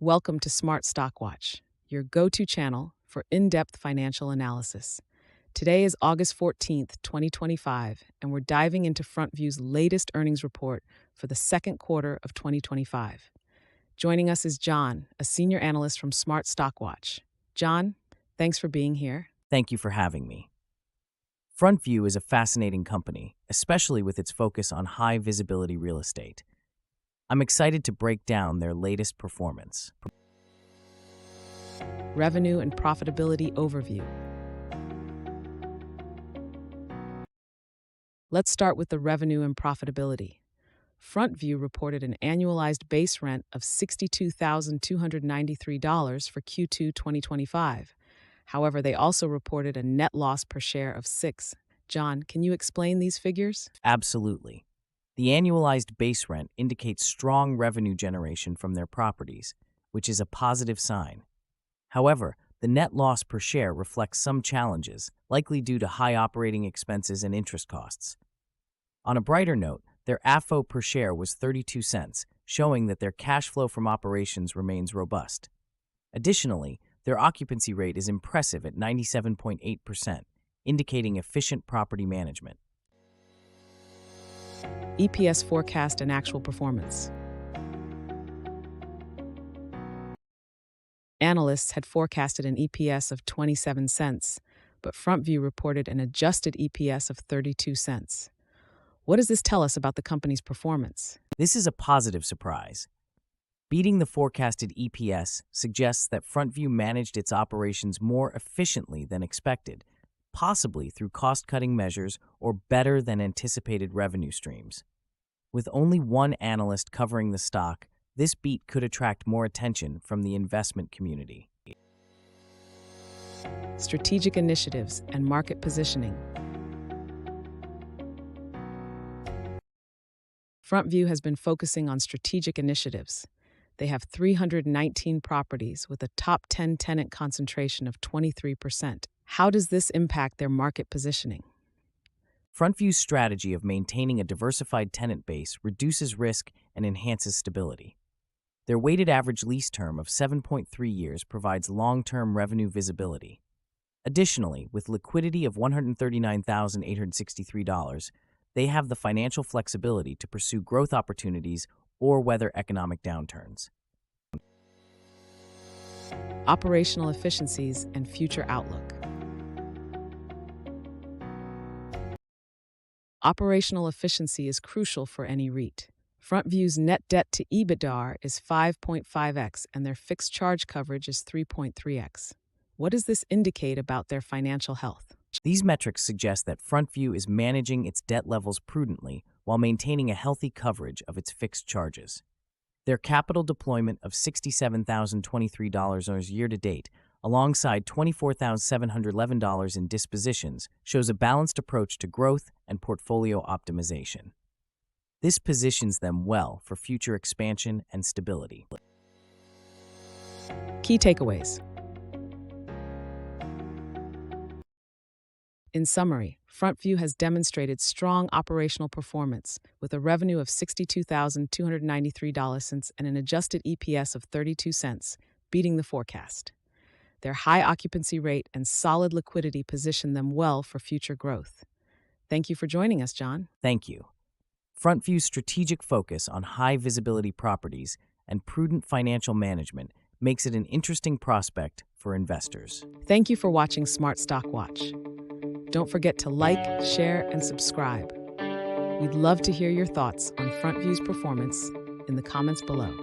Welcome to Smart Stock Watch, your go-to channel for in-depth financial analysis. Today is August 14th, 2025, and we're diving into FrontView's latest earnings report for the second quarter of 2025. Joining us is John, a senior analyst from Smart Stock Watch. John, thanks for being here. Thank you for having me. FrontView is a fascinating company, especially with its focus on high-visibility real estate. I'm excited to break down their latest performance. Revenue and profitability overview. Let's start with the revenue and profitability. FrontView reported an annualized base rent of $62,293 for Q2 2025. However, they also reported a net loss per share of 6. John, can you explain these figures? Absolutely. The annualized base rent indicates strong revenue generation from their properties, which is a positive sign. However, the net loss per share reflects some challenges, likely due to high operating expenses and interest costs. On a brighter note, their AFFO per share was 32 cents, showing that their cash flow from operations remains robust. Additionally, their occupancy rate is impressive at 97.8%, indicating efficient property management. EPS forecast and actual performance. Analysts had forecasted an EPS of 27 cents, but FrontView reported an adjusted EPS of 32 cents. What does this tell us about the company's performance? This is a positive surprise. Beating the forecasted EPS suggests that FrontView managed its operations more efficiently than expected, possibly through cost-cutting measures or better than anticipated revenue streams. With only one analyst covering the stock, this beat could attract more attention from the investment community. Strategic initiatives and market positioning. FrontView has been focusing on strategic initiatives. They have 319 properties with a top 10 tenant concentration of 23%. How does this impact their market positioning? FrontView's strategy of maintaining a diversified tenant base reduces risk and enhances stability. Their weighted average lease term of 7.3 years provides long-term revenue visibility. Additionally, with liquidity of $139,863, they have the financial flexibility to pursue growth opportunities or weather economic downturns. Operational efficiencies and future outlook. Operational efficiency is crucial for any REIT. FrontView's net debt to EBITDA is 5.5x and their fixed charge coverage is 3.3x. What does this indicate about their financial health? These metrics suggest that FrontView is managing its debt levels prudently while maintaining a healthy coverage of its fixed charges. Their capital deployment of $67,023 year-to-date, alongside $24,711 in dispositions, shows a balanced approach to growth and portfolio optimization. This positions them well for future expansion and stability. Key takeaways. In summary, FrontView has demonstrated strong operational performance with a revenue of $62,293 and an adjusted EPS of 32 cents, beating the forecast. Their high occupancy rate and solid liquidity position them well for future growth. Thank you for joining us, John. Thank you. FrontView's strategic focus on high-visibility properties and prudent financial management makes it an interesting prospect for investors. Thank you for watching Smart Stock Watch. Don't forget to like, share, and subscribe. We'd love to hear your thoughts on FrontView's performance in the comments below.